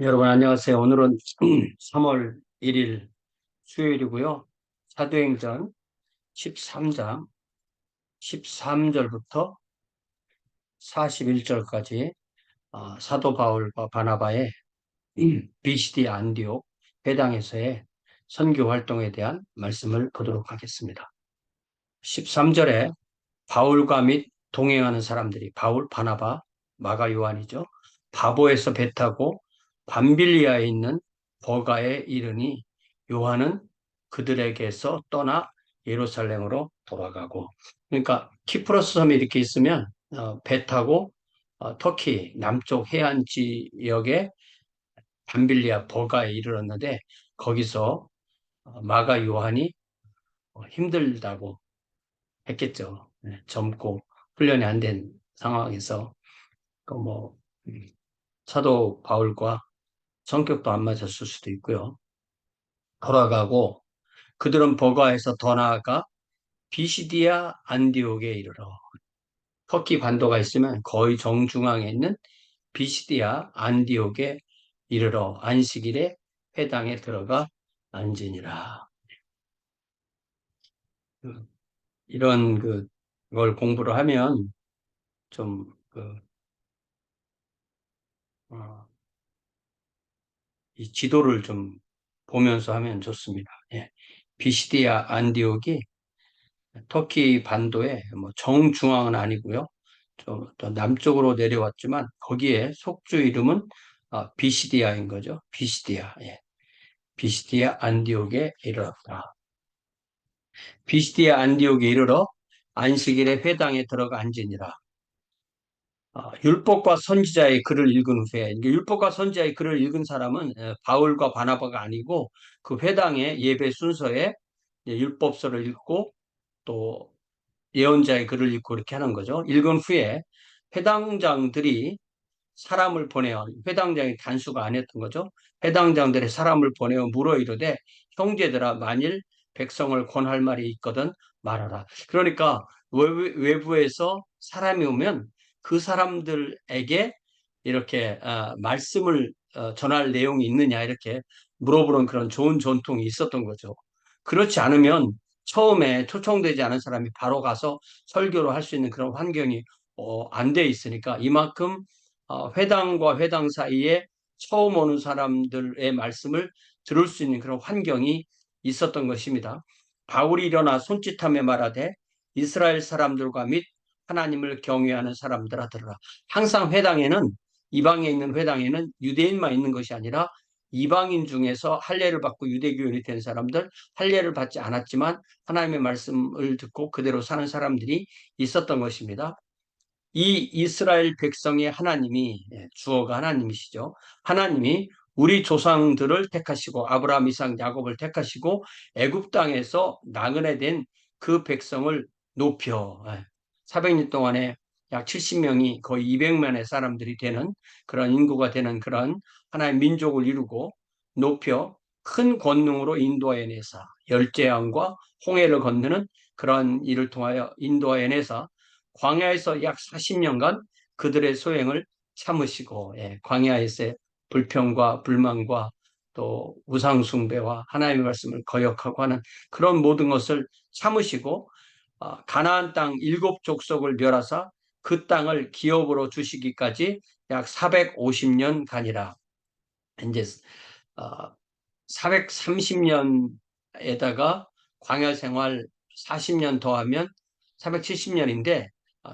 여러분 안녕하세요. 오늘은 3월 1일 수요일이고요. 사도행전 13장 13절부터 41절까지 사도 바울과 바나바의 BCD 안디옥 회당에서의 선교 활동에 대한 말씀을 보도록 하겠습니다. 13절에 바울과 및 동행하는 사람들이 바울, 바나바, 마가, 요한이죠. 바보에서 배 타고 밤빌리아에 있는 버가에 이르니 요한은 그들에게서 떠나 예루살렘으로 돌아가고, 그러니까 키프로스 섬에 이렇게 있으면 배 타고 터키 남쪽 해안 지역의 밤빌리아 버가에 이르렀는데, 거기서 마가 요한이 힘들다고 했겠죠. 네, 젊고 훈련이 안 된 상황에서 그 뭐 사도 바울과 성격도 안 맞았을 수도 있고요. 돌아가고 그들은 버가에서 더 나아가 비시디아 안디옥에 이르러, 터키 반도가 있으면 거의 정중앙에 있는 비시디아 안디옥에 이르러 안식일에 회당에 들어가 앉으니라. 이런 걸 공부를 하면 좀 어, 이 지도를 좀 보면서 하면 좋습니다. 예. 비시디아 안디옥이 터키 반도의 뭐 정중앙은 아니고요. 좀 더 남쪽으로 내려왔지만 거기에 속주 이름은 비시디아인 거죠. 비시디아. 예. 비시디아 안디옥에 이르렀다. 비시디아 안디옥에 이르러 안식일에 회당에 들어가 앉으니라. 율법과 선지자의 글을 읽은 후에, 이게 율법과 선지자의 글을 읽은 사람은 바울과 바나바가 아니고 그 회당의 예배 순서에 율법서를 읽고 또 예언자의 글을 읽고 이렇게 하는 거죠. 읽은 후에 회당장들이 사람을 보내어, 회당장이 단수가 아니었던 거죠. 회당장들이 사람을 보내어 물어 이르되, 형제들아, 만일 백성을 권할 말이 있거든 말하라. 그러니까 외부에서 사람이 오면 그 사람들에게 이렇게 말씀을 전할 내용이 있느냐 이렇게 물어보는 그런 좋은 전통이 있었던 거죠. 그렇지 않으면 처음에 초청되지 않은 사람이 바로 가서 설교를 할 수 있는 그런 환경이 안 돼 있으니까, 이만큼 회당과 회당 사이에 처음 오는 사람들의 말씀을 들을 수 있는 그런 환경이 있었던 것입니다. 바울이 일어나 손짓하며 말하되, 이스라엘 사람들과 및 하나님을 경외하는 사람들아 들으라. 항상 회당에는, 이방에 있는 회당에는 유대인만 있는 것이 아니라 이방인 중에서 할례를 받고 유대교인이 된 사람들, 할례를 받지 않았지만 하나님의 말씀을 듣고 그대로 사는 사람들이 있었던 것입니다. 이 이스라엘 백성의 하나님이, 주어가 하나님이시죠. 하나님이 우리 조상들을 택하시고 아브라함, 이삭, 야곱을 택하시고 애굽 땅에서 나그네 된 그 백성을 높여, 400년 동안에 약 70명이 거의 200만의 사람들이 되는 그런 인구가 되는 그런 하나의 민족을 이루고 높여 큰 권능으로 인도해내사, 열재앙과 홍해를 건너는 그런 일을 통하여 인도해내사 광야에서 약 40년간 그들의 소행을 참으시고, 광야에서의 불평과 불만과 또 우상숭배와 하나님의 말씀을 거역하고 하는 그런 모든 것을 참으시고, 가나안 땅 7족속을 멸하사 그 땅을 기업으로 주시기까지 약 450년간이라. 이제 430년에다가 광야 생활 40년 더하면 470년인데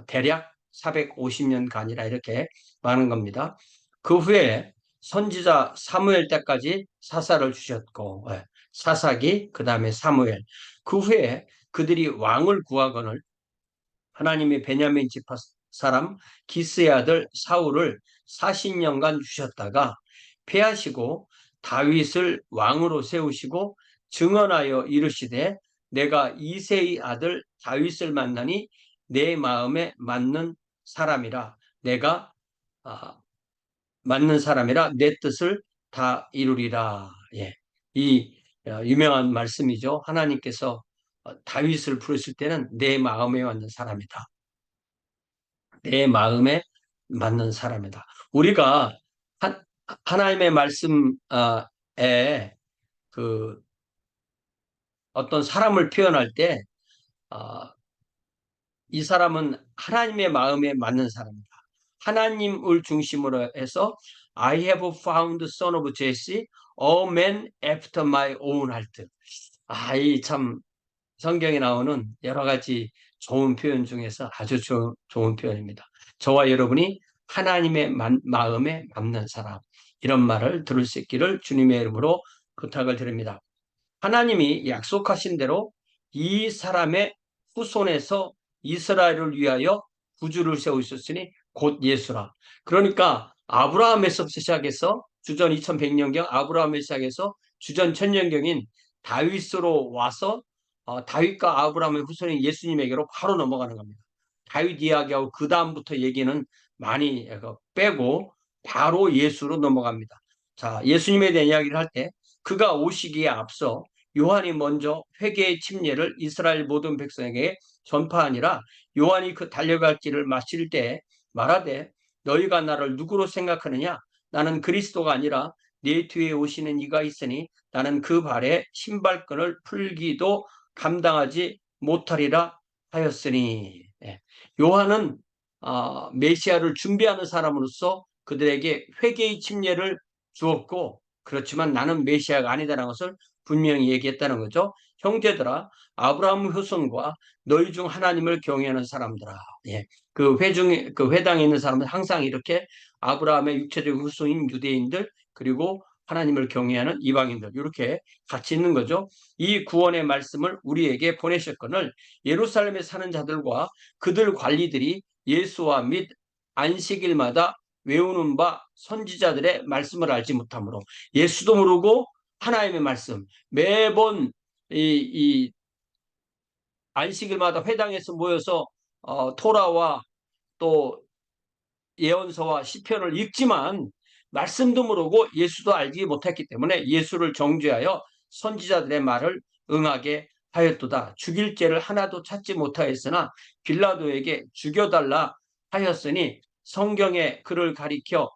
대략 450년간이라 이렇게 많은 겁니다. 그 후에 선지자 사무엘 때까지 사사를 주셨고, 사사기, 그 다음에 사무엘. 그 후에 그들이 왕을 구하거늘 하나님이 베냐민 지파 사람 기스의 아들 사울을 40년간 주셨다가 패하시고 다윗을 왕으로 세우시고 증언하여 이르시되, 내가 이새의 아들 다윗을 만나니 내 마음에 맞는 사람이라, 내가 맞는 사람이라 내 뜻을 다 이루리라. 예. 이 유명한 말씀이죠. 하나님께서 다윗을 부르실 때는 내 마음에 맞는 사람이다. 내 마음에 맞는 사람이다. 우리가 하나님의 말씀에 그 어떤 사람을 표현할 때, 어, 이 사람은 하나님의 마음에 맞는 사람이다. 하나님을 중심으로 해서 I have found son of Jesse, a man after my own heart. 이 참 성경에 나오는 여러 가지 좋은 표현 중에서 아주 좋은 표현입니다. 저와 여러분이 하나님의 마음에 맞는 사람, 이런 말을 들을 수 있기를 주님의 이름으로 부탁을 드립니다. 하나님이 약속하신 대로 이 사람의 후손에서 이스라엘을 위하여 구주를 세우셨으니 곧 예수라. 그러니까 아브라함에서 시작해서 주전 2100년경 아브라함에 시작해서 주전 1000년경인 다윗으로 와서 다윗과 아브라함의 후손인 예수님에게로 바로 넘어가는 겁니다. 다윗 이야기하고 그 다음부터 얘기는 많이 빼고 바로 예수로 넘어갑니다. 자, 예수님에 대한 이야기를 할 때 그가 오시기에 앞서 요한이 먼저 회개의 침례를 이스라엘 모든 백성에게 전파하니라. 요한이 그 달려갈 길을 마칠 때 말하되 너희가 나를 누구로 생각하느냐? 나는 그리스도가 아니라 내 뒤에 오시는 이가 있으니 나는 그 발에 신발끈을 풀기도 감당하지 못하리라 하였으니. 요한은 메시아를 준비하는 사람으로서 그들에게 회개의 침례를 주었고, 그렇지만 나는 메시아가 아니다라는 것을 분명히 얘기했다는 거죠. 형제들아, 아브라함 후손과 너희 중 하나님을 경외하는 사람들아. 그 회당에 있는 사람은 항상 이렇게 아브라함의 육체적 후손인 유대인들, 그리고 하나님을 경외하는 이방인들, 이렇게 같이 있는 거죠. 이 구원의 말씀을 우리에게 보내셨거늘 예루살렘에 사는 자들과 그들 관리들이 예수와 및 안식일마다 외우는 바 선지자들의 말씀을 알지 못하므로, 예수도 모르고 하나님의 말씀, 매번 이 안식일마다 회당에서 모여서 토라와 또 예언서와 시편을 읽지만 말씀도 모르고 예수도 알지 못했기 때문에 예수를 정죄하여 선지자들의 말을 응하게 하였도다. 죽일 죄를 하나도 찾지 못하였으나 빌라도에게 죽여달라 하였으니 성경에 그를 가리켜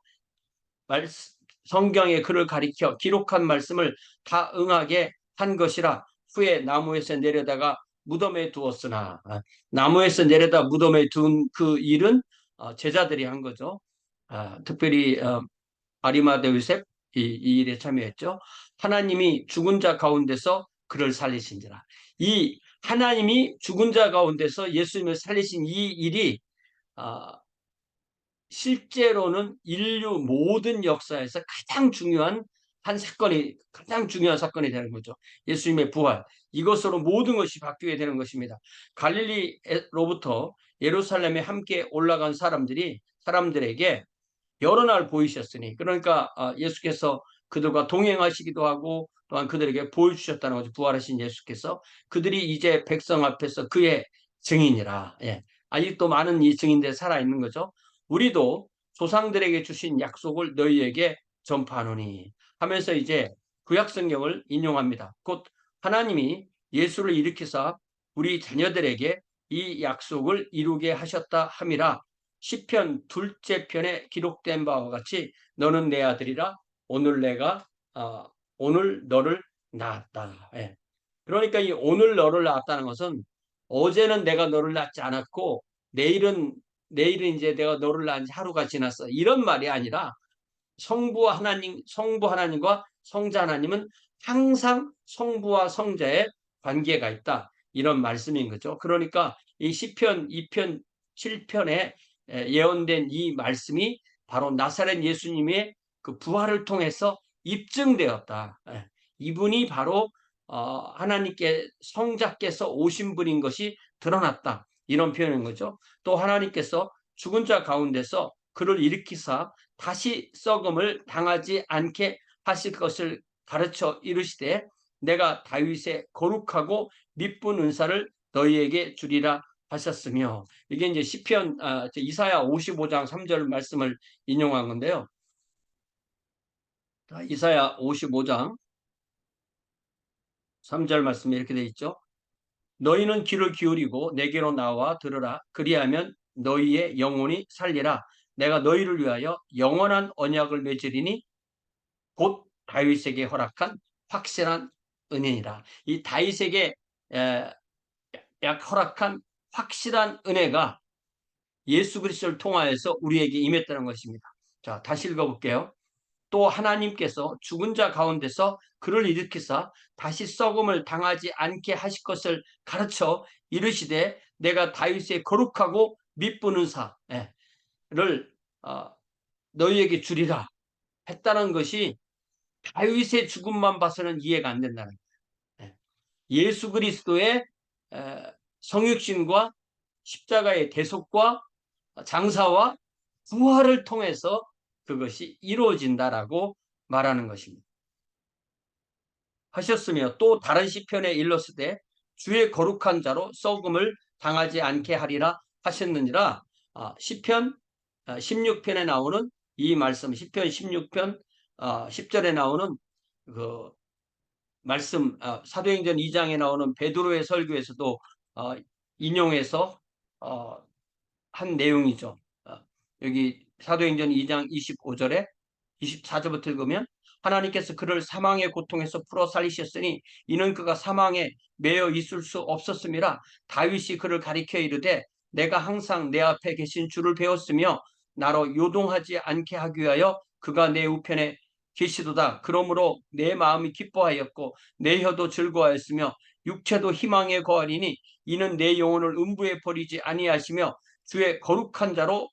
성경에 그를 가리켜 기록한 말씀을 다 응하게 한 것이라. 후에 나무에서 내려다가 무덤에 두었으나, 나무에서 내려다 무덤에 둔 그 일은 제자들이 한 거죠. 특별히 아리마대 요셉 이 일에 참여했죠. 하나님이 죽은 자 가운데서 그를 살리신지라. 이 하나님이 죽은 자 가운데서 예수님을 살리신 이 일이 실제로는 인류 모든 역사에서 가장 중요한 사건이 되는 거죠. 예수님의 부활. 이것으로 모든 것이 바뀌게 되는 것입니다. 갈릴리로부터 예루살렘에 함께 올라간 사람들에게 여러 날 보이셨으니, 그러니까 예수께서 그들과 동행하시기도 하고 또한 그들에게 보여주셨다는 거죠. 부활하신 예수께서 그들이 이제 백성 앞에서 그의 증인이라. 아직도 많은 이 증인들이 살아있는 거죠. 우리도 조상들에게 주신 약속을 너희에게 전파하노니 하면서 이제 구약성경을 인용합니다. 곧 하나님이 예수를 일으키사 우리 자녀들에게 이 약속을 이루게 하셨다 함이라. 시편 둘째 편에 기록된 바와 같이 너는 내 아들이라 오늘 너를 낳았다. 그러니까 이 오늘 너를 낳았다는 것은 어제는 내가 너를 낳지 않았고 내일은 이제 내가 너를 낳은 지 하루가 지났어, 이런 말이 아니라 성부 하나님과 성자 하나님은 항상 성부와 성자의 관계가 있다, 이런 말씀인 거죠. 그러니까 이 시편 2편 7편에 예언된 이 말씀이 바로 나사렛 예수님의 그 부활을 통해서 입증되었다. 이분이 바로 하나님께 성자께서 오신 분인 것이 드러났다, 이런 표현인 거죠. 또 하나님께서 죽은 자 가운데서 그를 일으키사 다시 썩음을 당하지 않게 하실 것을 가르쳐 이르시되 내가 다윗의 거룩하고 미쁜 은사를 너희에게 주리라 하셨으며, 이게 이제 시편 이사야 55장 3절 말씀을 인용한 건데요. 이사야 55장 3절 말씀에 이렇게 되어 있죠. 너희는 귀를 기울이고 내게로 나와 들으라. 그리하면 너희의 영혼이 살리라. 내가 너희를 위하여 영원한 언약을 맺으리니 곧 다윗에게 허락한 확실한 은혜니라. 이 다윗에게 허락한 확실한 은혜가 예수 그리스도를 통하여서 우리에게 임했다는 것입니다. 자, 다시 읽어볼게요. 또 하나님께서 죽은 자 가운데서 그를 일으키사 다시 썩음을 당하지 않게 하실 것을 가르쳐 이르시되 내가 다윗의 거룩하고 밑부는 사를 너희에게 주리라 했다는 것이 다윗의 죽음만 봐서는 이해가 안 된다는 거예요. 예수 그리스도의 성육신과 십자가의 대속과 장사와 부활을 통해서 그것이 이루어진다라고 말하는 것입니다. 하셨으며 또 다른 시편에 일렀으되 주의 거룩한 자로 썩음을 당하지 않게 하리라 하셨느니라. 시편 16편에 나오는 이 말씀, 시편 16편 10절에 나오는 그 말씀, 사도행전 2장에 나오는 베드로의 설교에서도 인용해서 한 내용이죠. 여기 사도행전 2장 25절에 24절부터 읽으면 하나님께서 그를 사망의 고통에서 풀어 살리셨으니 이는 그가 사망에 매여 있을 수 없었음이라. 다윗이 그를 가리켜 이르되 내가 항상 내 앞에 계신 주를 배웠으며 나로 요동하지 않게 하기 위하여 그가 내 우편에 계시도다. 그러므로 내 마음이 기뻐하였고 내 혀도 즐거워하였으며 육체도 희망에 거하리니 이는 내 영혼을 음부에 버리지 아니하시며 주의 거룩한 자로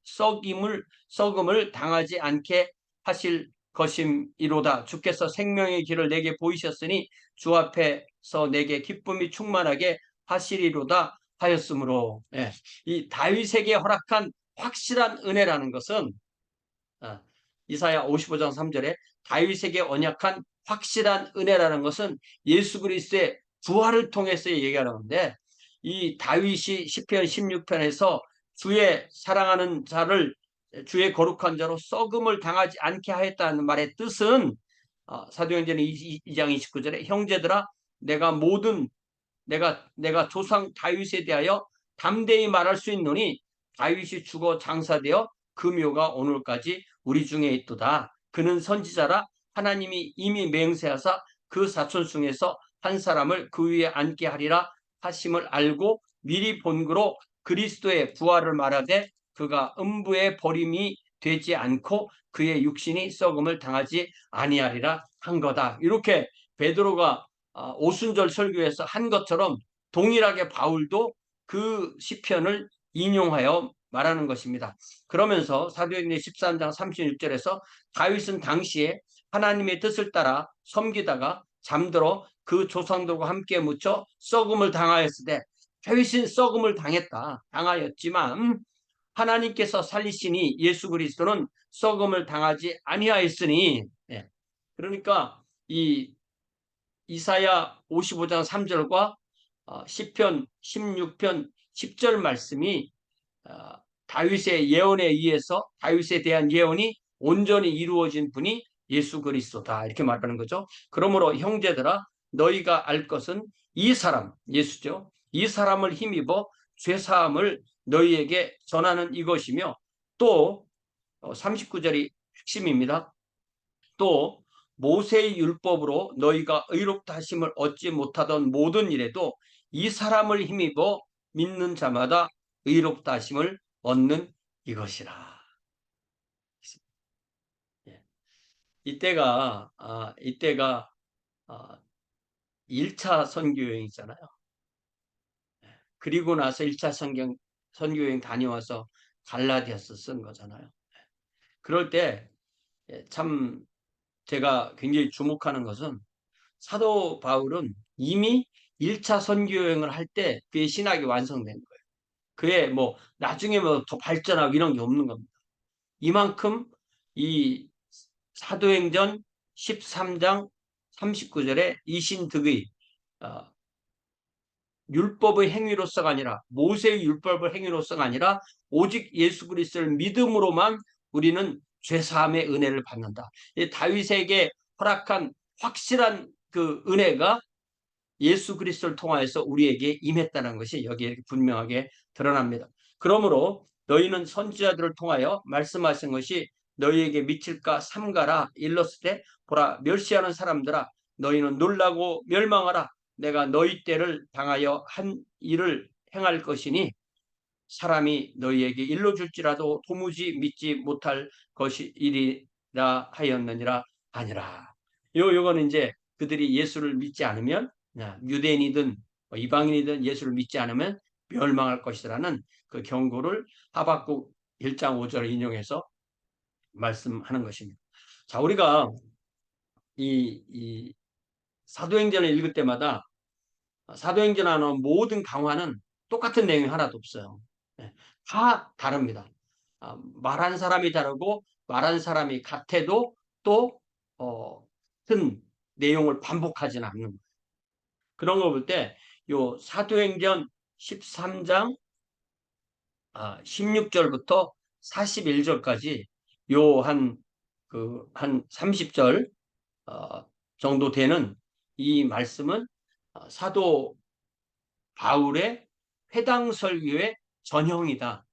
썩음을 당하지 않게 하실 것임이로다. 주께서 생명의 길을 내게 보이셨으니 주 앞에서 내게 기쁨이 충만하게 하시리로다 하였으므로. 이 다윗에게 허락한 확실한 은혜라는 것은 이사야 55장 3절에 다윗에게 언약한 확실한 은혜라는 것은 예수 그리스도의 부활을 통해서 얘기하는데, 이 다윗이 시편 16편에서 주의 사랑하는 자를 주의 거룩한 자로 썩음을 당하지 않게 하였다는 말의 뜻은 사도행전 2장 29절에 형제들아 내가 조상 다윗에 대하여 담대히 말할 수 있노니 다윗이 죽어 장사되어 그 묘가 오늘까지 우리 중에 있도다. 그는 선지자라 하나님이 이미 맹세하사 그 사촌 중에서 한 사람을 그 위에 앉게 하리라 하심을 알고 미리 본그로 그리스도의 부활을 말하되 그가 음부의 버림이 되지 않고 그의 육신이 썩음을 당하지 아니하리라 한 거다. 이렇게 베드로가 오순절 설교에서 한 것처럼 동일하게 바울도 그 시편을 인용하여 말하는 것입니다. 그러면서 사도행전 13장 36절에서 다윗은 당시에 하나님의 뜻을 따라 섬기다가 잠들어 그 조상들과 함께 묻혀 썩음을 당하였을 때, 다윗은 썩음을 당하였지만 하나님께서 살리시니 예수 그리스도는 썩음을 당하지 아니하였으니. 그러니까 이 이사야 55장 3절과 시편 16편 10절 말씀이 다윗의 예언에 의해서 다윗에 대한 예언이 온전히 이루어진 분이 예수 그리스도다, 이렇게 말하는 거죠. 그러므로 형제들아 너희가 알 것은 이 사람, 예수죠, 이 사람을 힘입어 죄사함을 너희에게 전하는 이것이며, 또 39절이 핵심입니다. 또 모세의 율법으로 너희가 의롭다 하심을 얻지 못하던 모든 일에도 이 사람을 힘입어 믿는 자마다 의롭다 하심을 얻는 이것이라. 이때가 1차 선교여행이잖아요. 그리고 나서 1차 선교여행 다녀와서 갈라디아서 쓴 거잖아요. 그럴 때 참 제가 굉장히 주목하는 것은 사도 바울은 이미 1차 선교여행을 할 때 그의 신학이 완성된 거예요. 그의 뭐 나중에 뭐 더 발전하고 이런 게 없는 겁니다. 이만큼 이 사도행전 13장 39절에 이신득의 율법의 행위로서가 아니라, 모세의 율법의 행위로서가 아니라 오직 예수 그리스도를 믿음으로만 우리는 죄사함의 은혜를 받는다. 다윗에게 허락한 확실한 그 은혜가 예수 그리스도를 통하여서 우리에게 임했다는 것이 여기에 분명하게 드러납니다. 그러므로 너희는 선지자들을 통하여 말씀하신 것이 너희에게 미칠까 삼가라 일렀을 때 보라 멸시하는 사람들아 너희는 놀라고 멸망하라 내가 너희 때를 당하여 한 일을 행할 것이니 사람이 너희에게 일러줄지라도 도무지 믿지 못할 것이리라 하였느니라 아니라. 요거는 이제 그들이 예수를 믿지 않으면 유대인이든 이방인이든 예수를 믿지 않으면 멸망할 것이라는 그 경고를 하박국 1장 5절을 인용해서 말씀하는 것입니다. 자, 우리가 이 사도행전을 읽을 때마다 사도행전하는 모든 강화는 똑같은 내용이 하나도 없어요. 다 다릅니다. 말한 사람이 다르고 말한 사람이 같아도 또 같은 내용을 반복하지는 않는 거예요. 그런 거 볼 때 요 사도행전 13장 16절부터 41절까지 요 한 30절 정도 되는 이 말씀은 사도 바울의 회당 설교의 전형이다.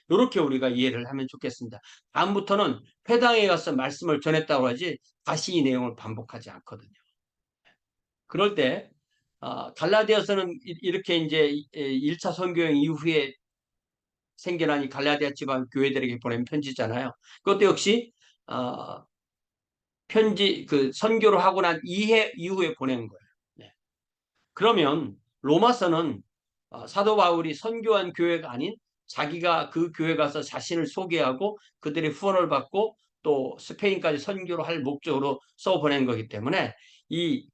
이렇게 우리가 이해를 하면 좋겠습니다. 다음부터는 회당에 가서 말씀을 전했다고 하지 다시 이 내용을 반복하지 않거든요. 그럴 때 갈라디아서는 이렇게 이제 1차 선교행 이후에 생겨난 이 갈라디아 지방 교회들에게 보낸 편지잖아요. 그것도 역시 편지 그 선교를 하고 난 이후에 보낸 거예요. 네. 그러면 로마서는 사도 바울이 선교한 교회가 아닌 자기가 그 교회 가서 자신을 소개하고 그들의 후원을 받고 또 스페인까지 선교를 할 목적으로 써 보낸 거기 때문에 이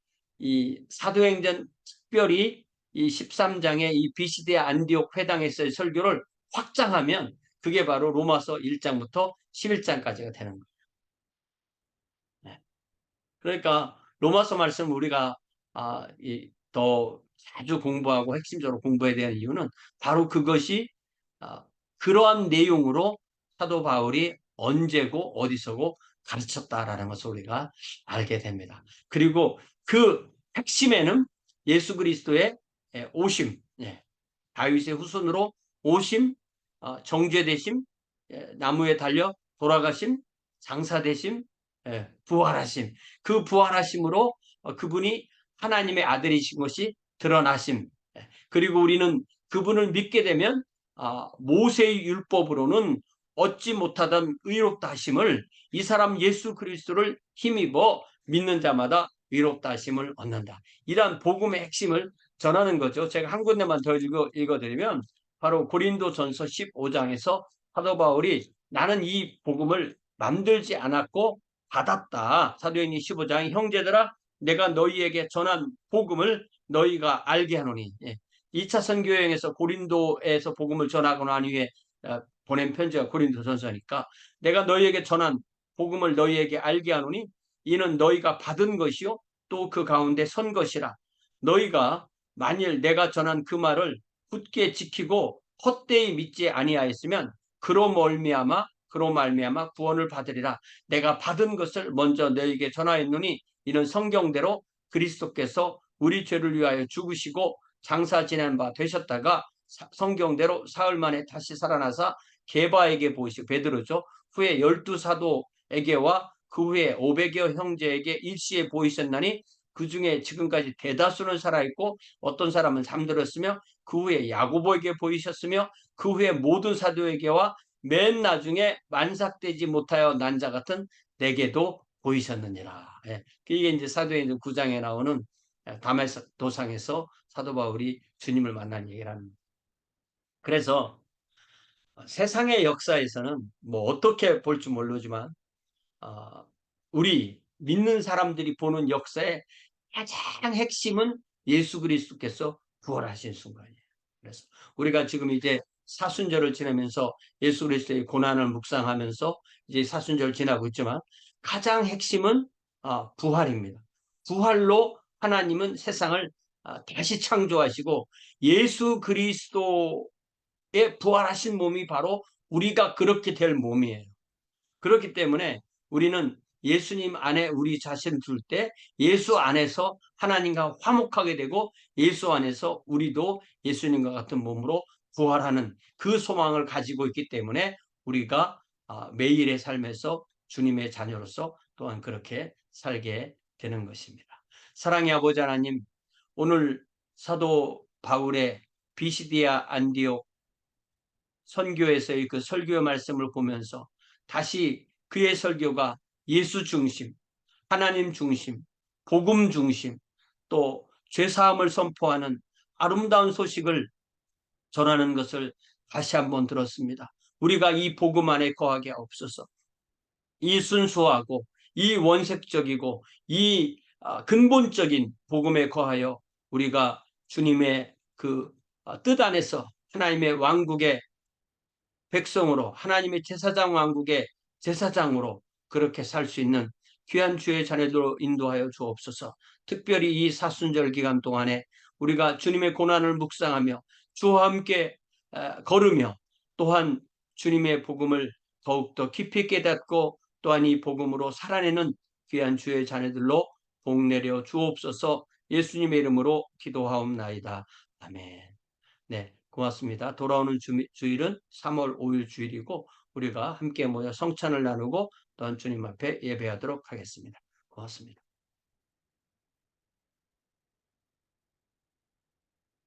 사도행전 특별히 이 13장의 이 비시디아 안디옥 회당에서의 설교를 확장하면 그게 바로 로마서 1장부터 11장까지가 되는 거예요. 네. 그러니까 로마서 말씀 우리가 더 자주 공부하고 핵심적으로 공부해야 되는 이유는 바로 그것이 그러한 내용으로 사도 바울이 언제고 어디서고 가르쳤다라는 것을 우리가 알게 됩니다. 그리고 그 핵심에는 예수 그리스도의 오심, 다윗의 후손으로 오심, 정죄되심, 나무에 달려 돌아가심, 장사되심, 부활하심. 그 부활하심으로 그분이 하나님의 아들이신 것이 드러나심. 그리고 우리는 그분을 믿게 되면 모세의 율법으로는 얻지 못하던 의롭다 하심을 이 사람 예수 그리스도를 힘입어 믿는 자마다 의롭다 하심을 얻는다. 이러한 복음의 핵심을 전하는 거죠. 제가 한 군데만 더 읽어드리면 바로 고린도전서 15장에서 사도 바울이 나는 이 복음을 만들지 않았고 받았다. 사도행전 15장 형제들아 내가 너희에게 전한 복음을 너희가 알게 하노니 2차 선교여행에서 고린도에서 복음을 전하고 난 이후에 보낸 편지가 고린도전서니까 내가 너희에게 전한 복음을 너희에게 알게 하노니 이는 너희가 받은 것이요 또 그 가운데 선 것이라 너희가 만일 내가 전한 그 말을 굳게 지키고 헛되이 믿지 아니하였으면 그로 말미암아 구원을 받으리라. 내가 받은 것을 먼저 너희에게 전하였노니 이는 성경대로 그리스도께서 우리 죄를 위하여 죽으시고 장사 지낸 바 되셨다가 성경대로 사흘 만에 다시 살아나사 게바에게 보이시고 베드로죠. 후에 12사도에게와 그 후에 500여 형제에게 일시에 보이셨나니 그 중에 지금까지 대다수는 살아있고 어떤 사람은 잠들었으며 그 후에 야고보에게 보이셨으며 그 후에 모든 사도에게와 맨 나중에 만삭되지 못하여 난 자 같은 내게도 보이셨느니라. 이게 이제 사도행전 9장에 나오는 다메도상에서 사도 바울이 주님을 만난 얘기를 합니다. 그래서 세상의 역사에서는 뭐 어떻게 볼지 모르지만 우리 믿는 사람들이 보는 역사의 가장 핵심은 예수 그리스도께서 부활하신 순간이에요. 그래서 우리가 지금 이제 사순절을 지내면서 예수 그리스도의 고난을 묵상하면서 이제 사순절을 지나고 있지만 가장 핵심은 부활입니다. 부활로 하나님은 세상을 다시 창조하시고 예수 그리스도의 부활하신 몸이 바로 우리가 그렇게 될 몸이에요. 그렇기 때문에 우리는 예수님 안에 우리 자신을 둘 때 예수 안에서 하나님과 화목하게 되고 예수 안에서 우리도 예수님과 같은 몸으로 부활하는 그 소망을 가지고 있기 때문에 우리가 매일의 삶에서 주님의 자녀로서 또한 그렇게 살게 되는 것입니다. 사랑의 아버지 하나님, 오늘 사도 바울의 비시디아 안디옥 선교에서의 그 설교 말씀을 보면서 다시 그의 설교가 예수 중심, 하나님 중심, 복음 중심, 또 죄사함을 선포하는 아름다운 소식을 전하는 것을 다시 한번 들었습니다. 우리가 이 복음 안에 거하게 하옵소서. 이 순수하고 이 원색적이고 이 근본적인 복음에 거하여 우리가 주님의 그 뜻 안에서 하나님의 왕국의 백성으로, 하나님의 제사장 왕국의 제사장으로 그렇게 살 수 있는 귀한 주의 자녀들로 인도하여 주옵소서. 특별히 이 사순절 기간 동안에 우리가 주님의 고난을 묵상하며 주와 함께 걸으며 또한 주님의 복음을 더욱더 깊이 깨닫고 또한 이 복음으로 살아내는 귀한 주의 자녀들로 복 내려 주옵소서. 예수님의 이름으로 기도하옵나이다. 아멘. 네, 고맙습니다. 돌아오는 주일은 3월 5일 주일이고 우리가 함께 모여 성찬을 나누고 또한 주님 앞에 예배하도록 하겠습니다. 고맙습니다.